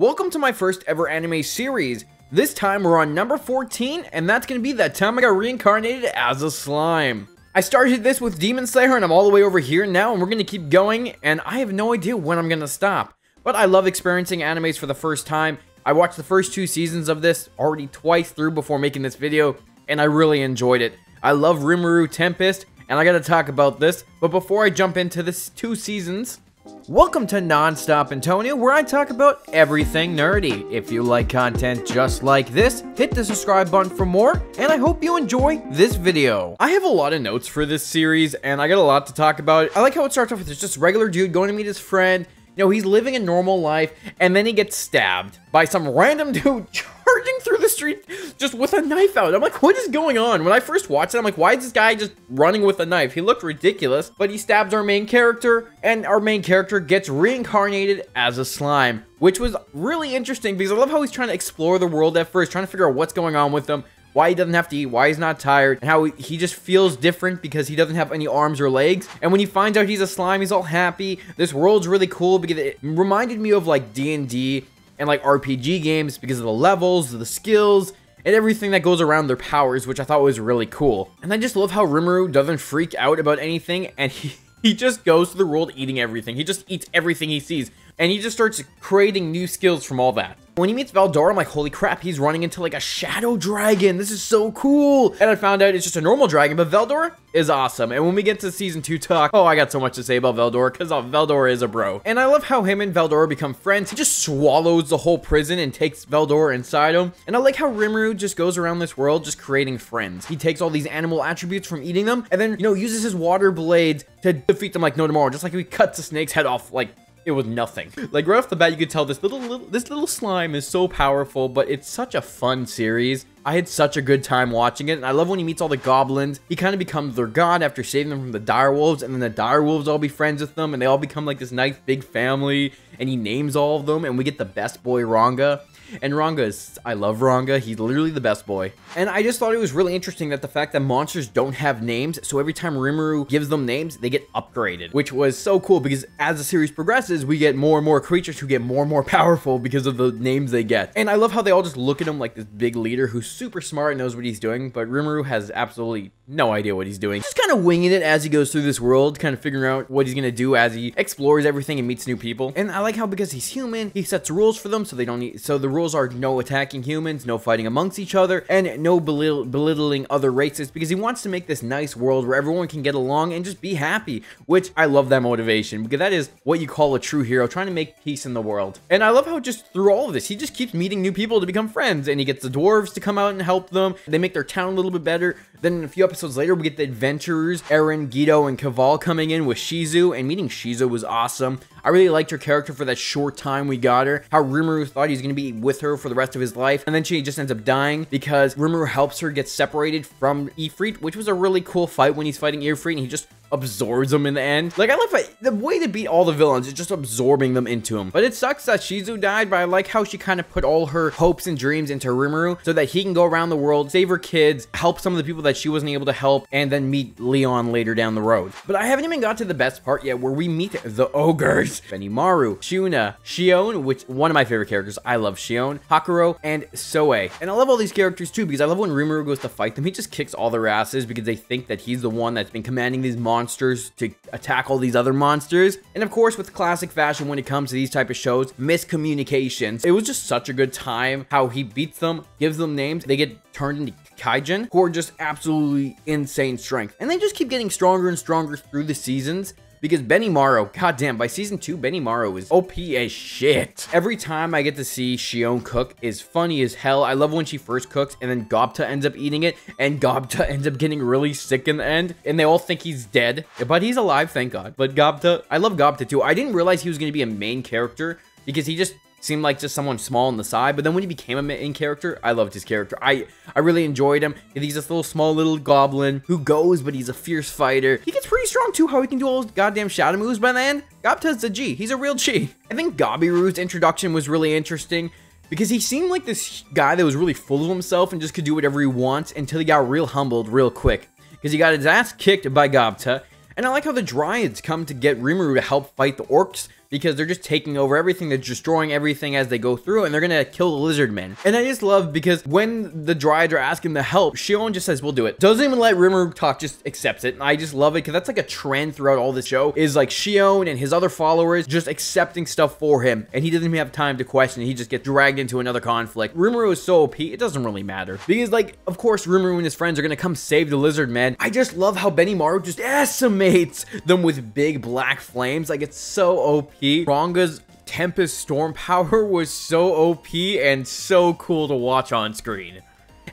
Welcome to my first ever anime series. This time we're on number 14, and that's gonna be that time I got reincarnated as a slime. I started this with Demon Slayer and I'm all the way over here now, and we're gonna keep going, and I have no idea when I'm gonna stop. But I love experiencing animes for the first time. I watched the first 2 seasons of this already twice through before making this video, and I really enjoyed it. I love Rimuru Tempest, and I gotta talk about this, but before I jump into this 2 seasons, welcome to NonStopAntonio, where I talk about everything nerdy. If you like content just like this, hit the subscribe button for more, and I hope you enjoy this video. I have a lot of notes for this series, and I got a lot to talk about. I like how it starts off with this just regular dude going to meet his friend. You know, he's living a normal life, and then he gets stabbed by some random dude charging through the street just with a knife out. I'm like, what is going on? When I first watched it, I'm like, why is this guy just running with a knife? He looked ridiculous, but he stabs our main character, and our main character gets reincarnated as a slime, which was really interesting because I love how he's trying to explore the world at first, trying to figure out what's going on with him, why he doesn't have to eat, why he's not tired, and how he just feels different because he doesn't have any arms or legs. And when he finds out he's a slime, he's all happy. This world's really cool because it reminded me of like D&D and like RPG games because of the levels, the skills, and everything that goes around their powers, which I thought was really cool. And I just love how Rimuru doesn't freak out about anything, and he just goes through the world eating everything. He just eats everything he sees, and he just starts creating new skills from all that. When he meets Veldora, I'm like, holy crap, he's running into like a shadow dragon. This is so cool. And I found out it's just a normal dragon, but Veldora is awesome. And when we get to season 2 talk, oh, I got so much to say about Veldora because Veldora is a bro. And I love how him and Veldora become friends. He just swallows the whole prison and takes Veldora inside him. And I like how Rimuru just goes around this world just creating friends. He takes all these animal attributes from eating them and then, you know, uses his water blades to defeat them like no tomorrow. Just like he cuts a snake's head off like it was nothing. Like right off the bat, you could tell this little slime is so powerful, but it's such a fun series. I had such a good time watching it, and I love when he meets all the goblins. He kind of becomes their god after saving them from the direwolves, and then the direwolves all be friends with them, and they all become like this nice big family, and he names all of them, and we get the best boy, Ranga. And Ranga is, I love Ranga, he's literally the best boy. And I just thought it was really interesting that the fact that monsters don't have names, so every time Rimuru gives them names, they get upgraded, which was so cool because as the series progresses, we get more and more creatures who get more and more powerful because of the names they get. And I love how they all just look at him like this big leader who's super smart and knows what he's doing, but Rimuru has absolutely no idea what he's doing. Just kind of winging it as he goes through this world, kind of figuring out what he's gonna do as he explores everything and meets new people. And I like how because he's human, he sets rules for them so they don't need, so the rules are no attacking humans, no fighting amongst each other, and no belittling other races because he wants to make this nice world where everyone can get along and just be happy, which I love that motivation because that is what you call a true hero, trying to make peace in the world. And I love how just through all of this, he just keeps meeting new people to become friends, and he gets the dwarves to come out and help them. They make their town a little bit better. Then a few episodes later, we get the adventurers, Eren, Guido, and Caval coming in with Shizu, and meeting Shizu was awesome. I really liked her character for that short time we got her. How Rimuru thought he was going to be with her for the rest of his life, and then she just ends up dying because Rimuru helps her get separated from Ifrit, which was a really cool fight when he's fighting Ifrit, and he just absorbs them in the end. Like, I love it. The way to beat all the villains is just absorbing them into him. But it sucks that Shizu died, but I like how she kind of put all her hopes and dreams into Rimuru so that he can go around the world, save her kids, help some of the people that she wasn't able to help, and then meet Leon later down the road. But I haven't even got to the best part yet, where we meet the ogres. Benimaru, Shuna, Shion, which one of my favorite characters. I love Shion, Hakuro, and Soe. And I love all these characters too because I love when Rimuru goes to fight them, he just kicks all their asses because they think that he's the one that's been commanding these monsters to attack all these other monsters. And of course, with classic fashion when it comes to these type of shows, miscommunications. It was just such a good time how he beats them, gives them names, they get turned into Kaijin, who are just absolutely insane strength. And they just keep getting stronger and stronger through the seasons. Because Benimaru, goddamn, by season 2, Benimaru is OP as shit. Every time I get to see Shion cook is funny as hell. I love when she first cooks and then Gobta ends up eating it, and Gobta ends up getting really sick in the end, and they all think he's dead, but he's alive, thank God. But Gobta, I love Gobta too. I didn't realize he was going to be a main character because he just seemed like just someone small on the side, but then when he became a main character, I loved his character. I really enjoyed him. He's this little small little goblin who goes, but he's a fierce fighter. He gets pretty strong too, how he can do all those goddamn shadow moves by the end. Gobta's a G. He's a real G. I think Gabiru's introduction was really interesting because he seemed like this guy that was really full of himself and just could do whatever he wants until he got real humbled real quick because he got his ass kicked by Gobta. And I like how the Dryads come to get Rimuru to help fight the orcs because they're just taking over everything. They're destroying everything as they go through, and they're gonna kill the lizard men. And I just love because when the Dryads are asking to help, Shion just says, we'll do it. Doesn't even let Rimuru talk, just accepts it. And I just love it because that's like a trend throughout all this show, is like Shion and his other followers just accepting stuff for him, and he doesn't even have time to question it. He just gets dragged into another conflict. Rimuru is so OP, it doesn't really matter. Because like, of course, Rimuru and his friends are gonna come save the lizard men. I just love how Benimaru just decimates them with big black flames. Like, it's so OP. Ronga's Tempest Storm power was so OP and so cool to watch on screen.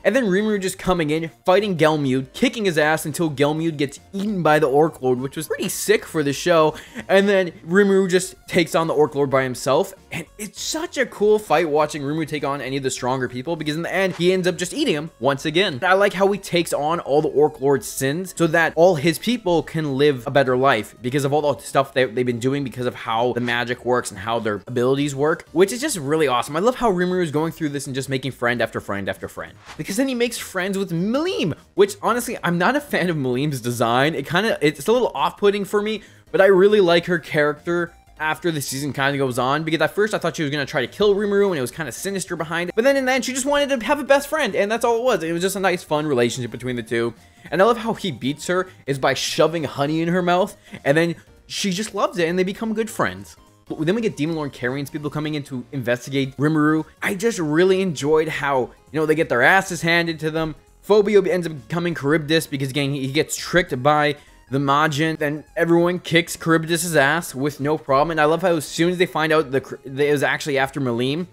And then Rimuru just coming in, fighting Gelmude, kicking his ass until Gelmude gets eaten by the Orc Lord, which was pretty sick for the show. And then Rimuru just takes on the Orc Lord by himself. And it's such a cool fight watching Rimuru take on any of the stronger people, because in the end, he ends up just eating him once again. I like how he takes on all the Orc Lord's sins so that all his people can live a better life because of all the stuff that they've been doing, because of how the magic works and how their abilities work, which is just really awesome. I love how Rimuru is going through this and just making friend after friend after friend. Because then he makes friends with Malim, which honestly, I'm not a fan of Malim's design. It's a little off-putting for me, but I really like her character after the season kind of goes on, because at first I thought she was going to try to kill Rimuru and it was kind of sinister behind it, but then in the end she just wanted to have a best friend, and that's all it was. It was just a nice fun relationship between the two. And I love how he beats her is by shoving honey in her mouth, and then she just loves it and they become good friends. Then we get Demon Lord Carrion's people coming in to investigate Rimuru. I just really enjoyed how, you know, they get their asses handed to them. Phobio ends up becoming Charybdis because, again, he gets tricked by the Majin. Then everyone kicks Charybdis' ass with no problem. And I love how as soon as they find out that it was actually after Malim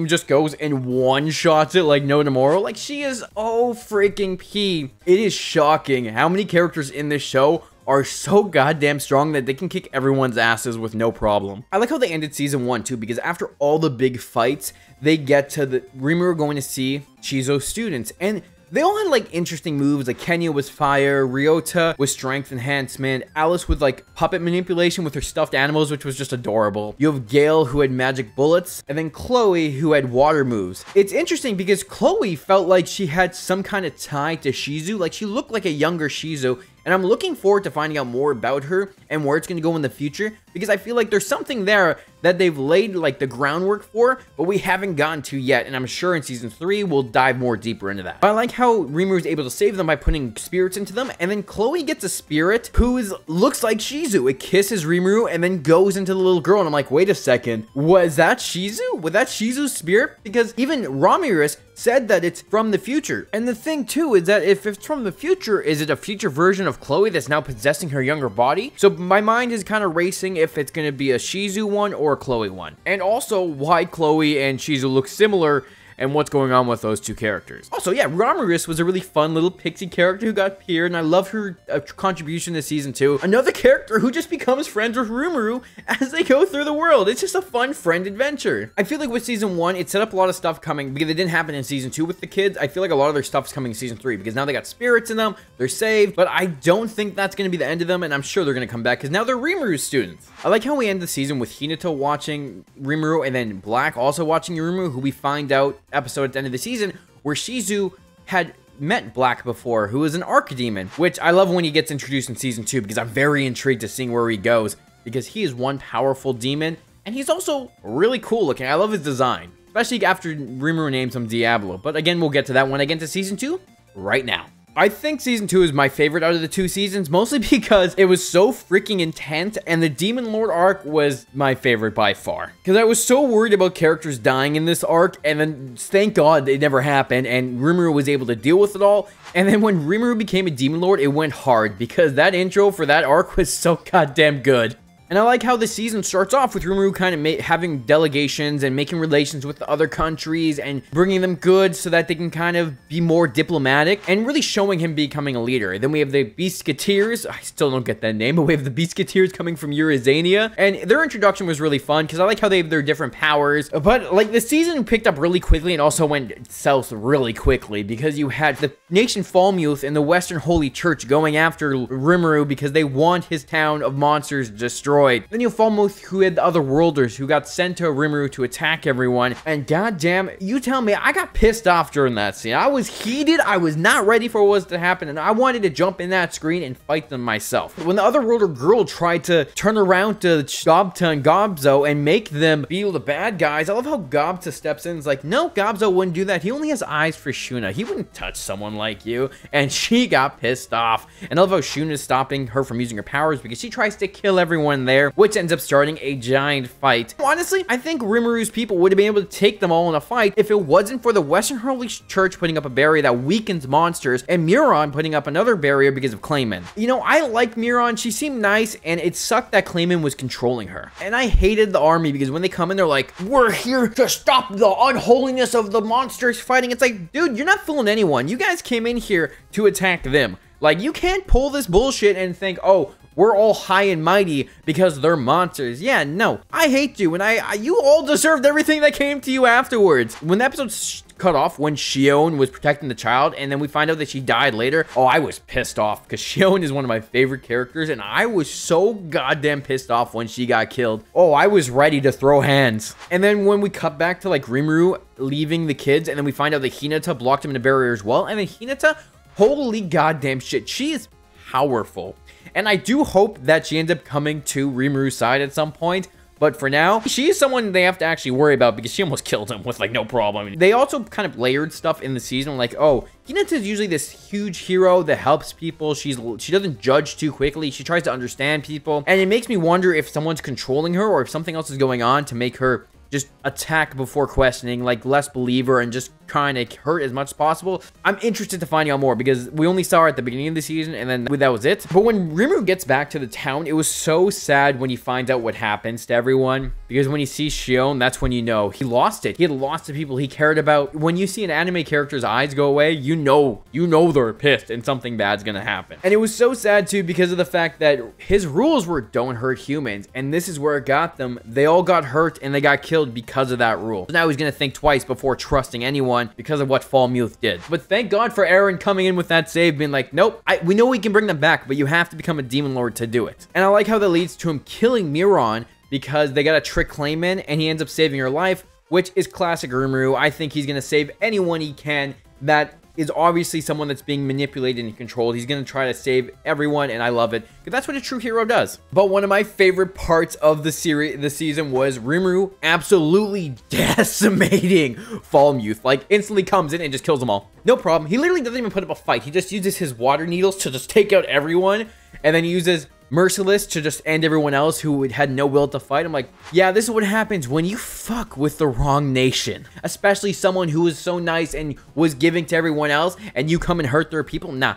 just goes and one-shots it like no tomorrow. Like, she is oh freaking P. It is shocking how many characters in this show are so goddamn strong that they can kick everyone's asses with no problem. I like how they ended season 1 too, because after all the big fights, they get to the Rimuru going to see Chizo's students, and they all had like interesting moves. Like Kenya was fire, Ryota was strength enhancement, Alice with like puppet manipulation with her stuffed animals, which was just adorable. You have Gale who had magic bullets, and then Chloe who had water moves. It's interesting because Chloe felt like she had some kind of tie to Shizu, like she looked like a younger Shizu. And I'm looking forward to finding out more about her and where it's going to go in the future, because I feel like there's something there that they've laid like the groundwork for, but we haven't gotten to yet. And I'm sure in season 3, we'll dive more deeper into that. But I like how Rimuru is able to save them by putting spirits into them. And then Chloe gets a spirit who looks like Shizu. It kisses Rimuru and then goes into the little girl. And I'm like, wait a second, was that Shizu? Was that Shizu's spirit? Because even Ramirez said that it's from the future. And the thing too is that if it's from the future, is it a future version of Chloe that's now possessing her younger body? So my mind is kind of racing if it's going to be a Shizu one or a Chloe one. And also why Chloe and Shizu look similar and what's going on with those two characters. Also, yeah, Ramirez was a really fun little pixie character who got appeared, and I love her contribution to season 2. Another character who just becomes friends with Rimuru as they go through the world. It's just a fun friend adventure. I feel like with season 1, it set up a lot of stuff coming because it didn't happen in season 2 with the kids. I feel like a lot of their stuff's coming in season 3 because now they got spirits in them, they're saved, but I don't think that's going to be the end of them, and I'm sure they're going to come back because now they're Rimuru's students. I like how we end the season with Hinata watching Rimuru and then Black also watching Rimuru, who we find out episode at the end of the season where Shizu had met Black before, who is an Archdemon, which I love when he gets introduced in season 2 because I'm very intrigued to seeing where he goes, because he is one powerful demon and he's also really cool looking. I love his design, especially after Rimuru names him Diablo. But again, we'll get to that when I get to season 2 right now. I think season 2 is my favorite out of the 2 seasons, mostly because it was so freaking intense, and the Demon Lord arc was my favorite by far. Because I was so worried about characters dying in this arc, and then thank God it never happened, and Rimuru was able to deal with it all. And then when Rimuru became a Demon Lord, it went hard, because that intro for that arc was so goddamn good. And I like how the season starts off with Rimuru kind of having delegations and making relations with the other countries and bringing them goods so that they can kind of be more diplomatic and really showing him becoming a leader. Then we have the Beastketeers. I still don't get that name, but we have the Beastketeers coming from Eurazania. And their introduction was really fun because I like how they have their different powers. But like the season picked up really quickly and also went south really quickly because you had the Nation Falmuth and the Western Holy Church going after Rimuru because they want his town of monsters destroyed. destroyed. Then you have Falmuth, who had the other worlders who got sent to Rimuru to attack everyone. And goddamn, you tell me, I got pissed off during that scene. I was heated. I was not ready for what was to happen, and I wanted to jump in that screen and fight them myself. When the other worlder girl tried to turn around to Gobta and Gobzo and make them be the bad guys, I love how Gobta steps in and is like, no, Gobzo wouldn't do that. He only has eyes for Shuna. He wouldn't touch someone like you. And she got pissed off. And I love how Shuna is stopping her from using her powers because she tries to kill everyone there, which ends up starting a giant fight. Honestly, I think Rimuru's people would have been able to take them all in a fight if it wasn't for the Western Holy Church putting up a barrier that weakens monsters and Muron putting up another barrier because of Clayman. You know, I like Muron. She seemed nice, and it sucked that Clayman was controlling her. And I hated the army because when they come in, they're like, we're here to stop the unholiness of the monsters fighting. It's like, dude, you're not fooling anyone. You guys came in here to attack them. Like, you can't pull this bullshit and think, oh, we're all high and mighty because they're monsters. Yeah, no. I hate you, and you all deserved everything that came to you afterwards. When the episode cut off, when Xion was protecting the child, and then we find out that she died later, oh, I was pissed off, because Xion is one of my favorite characters, and I was so goddamn pissed off when she got killed. Oh, I was ready to throw hands. And then when we cut back to, like, Rimuru leaving the kids, and then we find out that Hinata blocked him in a barrier as well, and then Hinata, holy goddamn shit, she is powerful. And I do hope that she ends up coming to Rimuru's side at some point. But for now, she is someone they have to actually worry about because she almost killed him with, like, no problem. They also kind of layered stuff in the season, like, oh, Hinata is usually this huge hero that helps people. She doesn't judge too quickly. She tries to understand people. And it makes me wonder if someone's controlling her or if something else is going on to make her just attack before questioning, like less believer and just trying to hurt as much as possible. I'm interested to find out more because we only saw her at the beginning of the season and then that was it. But when Rimuru gets back to the town, it was so sad when he finds out what happens to everyone, because when he sees Xion, that's when you know he lost it. He had lost the people he cared about. When you see an anime character's eyes go away, you know they're pissed and something bad's gonna happen. And it was so sad too because of the fact that his rules were don't hurt humans, and this is where it got them. They all got hurt and they got killed because of that rule. So now he's gonna think twice before trusting anyone because of what Falmuth did. But thank God for Eren coming in with that save, being like, nope, we know we can bring them back, but you have to become a demon lord to do it. And I like how that leads to him killing Muron because they gotta trick Clayman and he ends up saving her life, which is classic Rimuru. I think he's gonna save anyone he can that is obviously someone that's being manipulated and controlled. He's gonna try to save everyone, and I love it because that's what a true hero does. But one of my favorite parts of the season was Rimuru absolutely decimating Falmuth. Like, instantly comes in and just kills them all. No problem. He literally doesn't even put up a fight. He just uses his water needles to just take out everyone, and then he uses Merciless to just end everyone else who had no will to fight. I'm like, yeah, this is what happens when you fuck with the wrong nation, especially someone who was so nice and was giving to everyone else, and you come and hurt their people. Nah,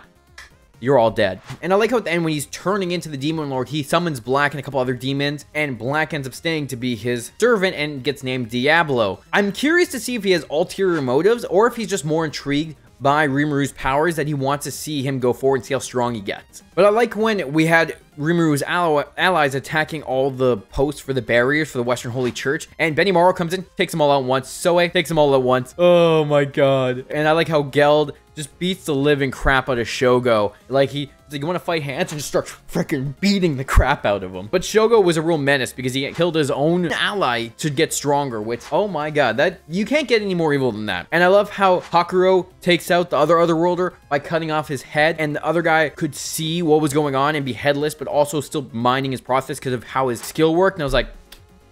you're all dead. And I like how at the end when he's turning into the demon lord, he summons Black and a couple other demons, and Black ends up staying to be his servant and gets named Diablo. I'm curious to see if he has ulterior motives or if he's just more intrigued by Rimuru's powers that he wants to see him go forward and see how strong he gets. But I like when we had Rimuru's allies attacking all the posts for the barriers for the Western Holy Church, and Benimaru comes in, takes them all out once. Soe takes them all at once. Oh my god. And I like how Geld just beats the living crap out of Shogo. Like, he's like, you want to fight hands, and just starts freaking beating the crap out of him. But Shogo was a real menace because he killed his own ally to get stronger, which, oh my god, that you can't get any more evil than that. And I love how Hakuro takes out the other worlder by cutting off his head, and the other guy could see what was going on and be headless, but also still minding his process because of how his skill worked. And I was like,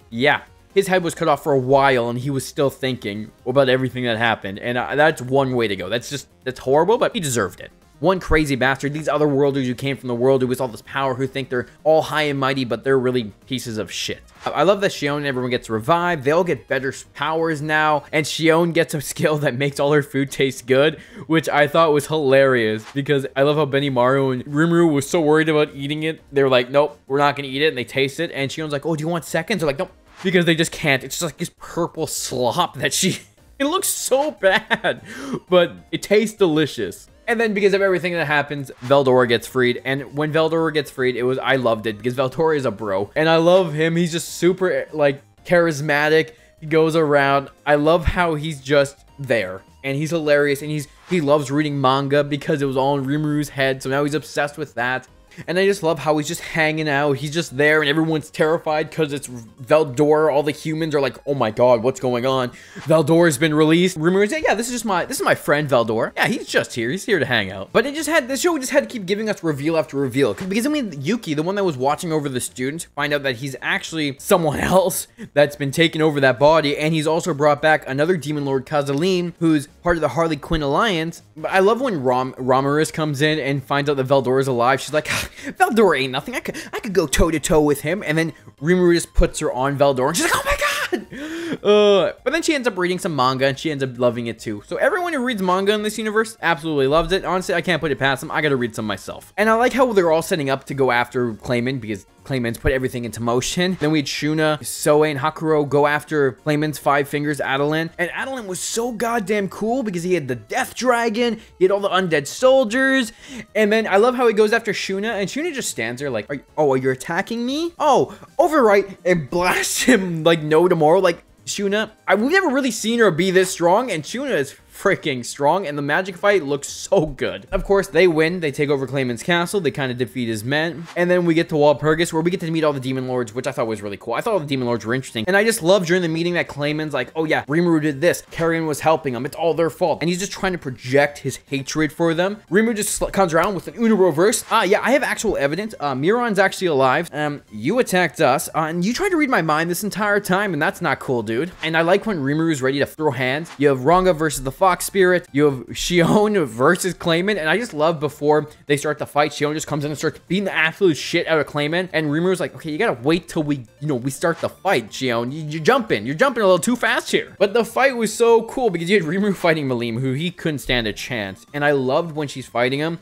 yeah. His head was cut off for a while, and he was still thinking about everything that happened. And that's one way to go. That's horrible, but he deserved it. One crazy bastard. These other worlders who came from the world with all this power, who think they're all high and mighty, but they're really pieces of shit. I love that Xion and everyone gets revived. They all get better powers now, and Xion gets a skill that makes all her food taste good, which I thought was hilarious because I love how Benimaru and Rimuru was so worried about eating it. They were like, nope, we're not going to eat it, and they taste it, and Xion's like, oh, do you want seconds? They're like, nope. Because they just can't. It's just like this purple slop that it looks so bad, but it tastes delicious. And then because of everything that happens, Veldora gets freed. And when Veldora gets freed, I loved it because Veldora is a bro. And I love him. He's just super, like, charismatic. He goes around. I love how he's just there. And he's hilarious. And he loves reading manga because it was all in Rimuru's head. So now he's obsessed with that. And I just love how he's just hanging out. He's just there and everyone's terrified because it's Veldor. All the humans are like, oh my god, what's going on? Veldor has been released. Rumors, yeah, this is my friend Veldor. Yeah, he's just here. He's here to hang out. But this show just had to keep giving us reveal after reveal. Because I mean, Yuki, the one that was watching over the students, find out that he's actually someone else that's been taking over that body. And he's also brought back another Demon Lord, Kazalim, who's part of the Harley Quinn Alliance. But I love when Ramiris comes in and finds out that Veldor is alive. She's like, Veldor ain't nothing. I could go toe to toe with him. And then Rimuru just puts her on Veldor and she's like, oh my god. But then she ends up reading some manga and she ends up loving it too. So everyone who reads manga in this universe absolutely loves it. Honestly, I can't put it past them. I gotta read some myself. And I like how they're all setting up to go after Clayman because Clayman's put everything into motion. Then we had Shuna, Soe, and Hakuro go after Clayman's 5 Fingers, Adeline. And Adeline was so goddamn cool because he had the Death Dragon, he had all the undead soldiers. And then I love how he goes after Shuna, and Shuna just stands there like, are you attacking me? Oh, overwrite, and blast him like no tomorrow. Like, Shuna, we've never really seen her be this strong, and Shuna is freaking strong, and the magic fight looks so good. Of course, they win. They take over Clayman's castle. They kind of defeat his men. And then we get to Walpurgis, where we get to meet all the Demon Lords, which I thought was really cool. I thought all the Demon Lords were interesting. And I just love during the meeting that Clayman's like, oh yeah, Rimuru did this. Carrion was helping him. It's all their fault. And he's just trying to project his hatred for them. Rimuru just comes around with an Uno reverse. Yeah, I have actual evidence. Miron's actually alive. You attacked us, and you tried to read my mind this entire time, and that's not cool, dude. And I like when Rimuru's ready to throw hands. You have Ranga versus the Fox Spirit. You have Shion versus Clayman. And I just love before they start the fight, Shion just comes in and starts beating the absolute shit out of Clayman. And Rimuru's like, okay, you gotta wait till we start the fight, Shion. You're jumping a little too fast here. But the fight was so cool because you had Rimuru fighting Malim, who he couldn't stand a chance. And I loved when she's fighting him.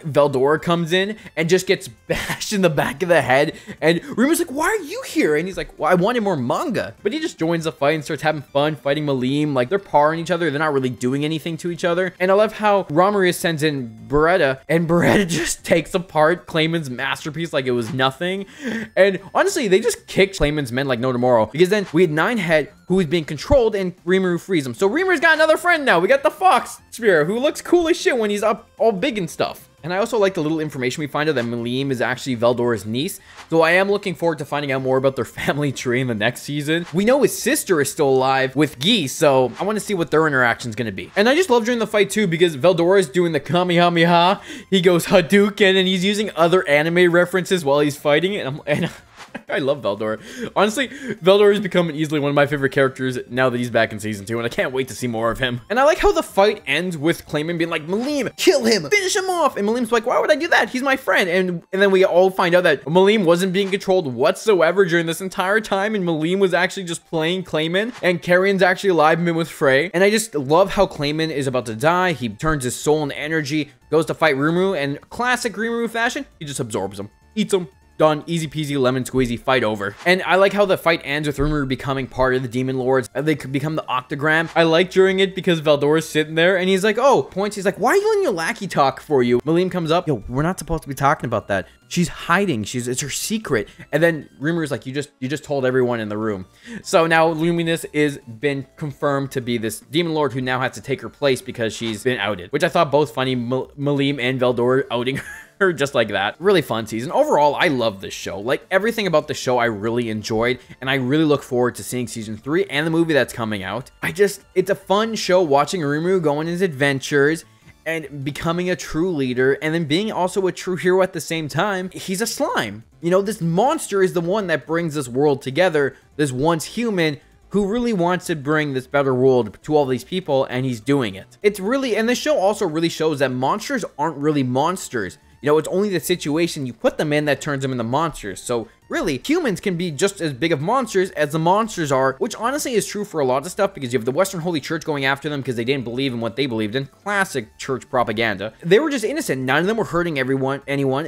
Veldora comes in and just gets bashed in the back of the head, and Rimuru's like, why are you here? And he's like, well, I wanted more manga. But he just joins the fight and starts having fun fighting Malim. Like, they're parring each other, they're not really doing anything to each other. And I love how Ramiris sends in Beretta, and Beretta just takes apart Clayman's masterpiece like it was nothing. And honestly, they just kicked Clayman's men like no tomorrow, because then we had Ninehead, who is being controlled, and Rimuru frees him. So Rimuru's got another friend now. We got the Fox Spirit, who looks cool as shit when he's up all big and stuff. And I also like the little information we find out that Malim is actually Veldora's niece. So I am looking forward to finding out more about their family tree in the next season. We know his sister is still alive with Gi, so I want to see what their interaction is going to be. And I just love during the fight too, because Veldora is doing the Kamehameha. He goes Hadouken, and he's using other anime references while he's fighting. And I love Veldora. Honestly, Veldora has become easily one of my favorite characters now that he's back in season 2, and I can't wait to see more of him. And I like how the fight ends with Clayman being like, Malim, kill him, finish him off. And Malim's like, why would I do that? He's my friend. And then we all find out that Malim wasn't being controlled whatsoever during this entire time, and Malim was actually just playing Clayman, and Carrion's actually alive and been with Frey. And I just love how Clayman is about to die. He turns his soul and energy, goes to fight Rimuru, and classic Rimuru fashion, he just absorbs him, eats him. Done. Easy peasy, lemon squeezy, fight over. And I like how the fight ends with Rimuru becoming part of the Demon Lords. They could become the Octagram. I like during it because Veldora's sitting there and he's like, oh, points. He's like, why are you letting your lackey talk for you? Malim comes up. Yo, we're not supposed to be talking about that. She's hiding. It's her secret. And then Rimuru's like, you just told everyone in the room. So now Luminous is been confirmed to be this Demon Lord who now has to take her place because she's been outed, which I thought both funny. Malim and Veldora outing her just like that. Really fun season. Overall, I love this show. Like, everything about the show I really enjoyed, and I really look forward to seeing season 3 and the movie that's coming out. It's a fun show watching Rimuru go on his adventures and becoming a true leader, and then being also a true hero at the same time. He's a slime. You know, this monster is the one that brings this world together. This once human who really wants to bring this better world to all these people, and he's doing it. It's really, and this show also really shows that monsters aren't really monsters. You know, it's only the situation you put them in that turns them into monsters. So really, humans can be just as big of monsters as the monsters are, which honestly is true for a lot of stuff, because you have the Western Holy Church going after them because they didn't believe in what they believed in. Classic church propaganda. They were just innocent. None of them were hurting anyone.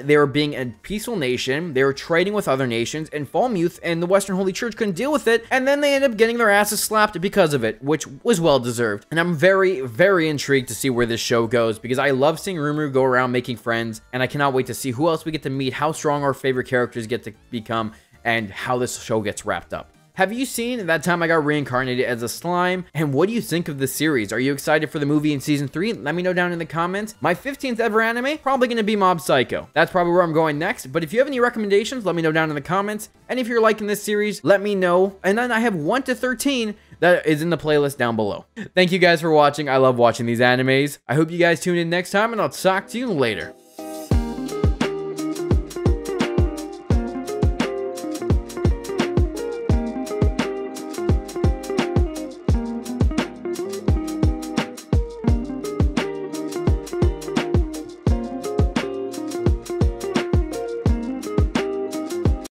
They were being a peaceful nation. They were trading with other nations, and Falmuth and the Western Holy Church couldn't deal with it, and then they ended up getting their asses slapped because of it, which was well deserved. And I'm very, very intrigued to see where this show goes, because I love seeing Rimuru go around making friends, and I cannot wait to see who else we get to meet, how strong our favorite characters get to become, and how this show gets wrapped up. Have you seen That Time I Got Reincarnated as a Slime? And what do you think of the series? Are you excited for the movie in season 3? Let me know down in the comments. My 15th ever anime, probably going to be Mob Psycho. That's probably where I'm going next. But if you have any recommendations, let me know down in the comments. And if you're liking this series, let me know. And then I have 1 to 13 that is in the playlist down below. Thank you guys for watching. I love watching these animes. I hope you guys tune in next time, and I'll talk to you later.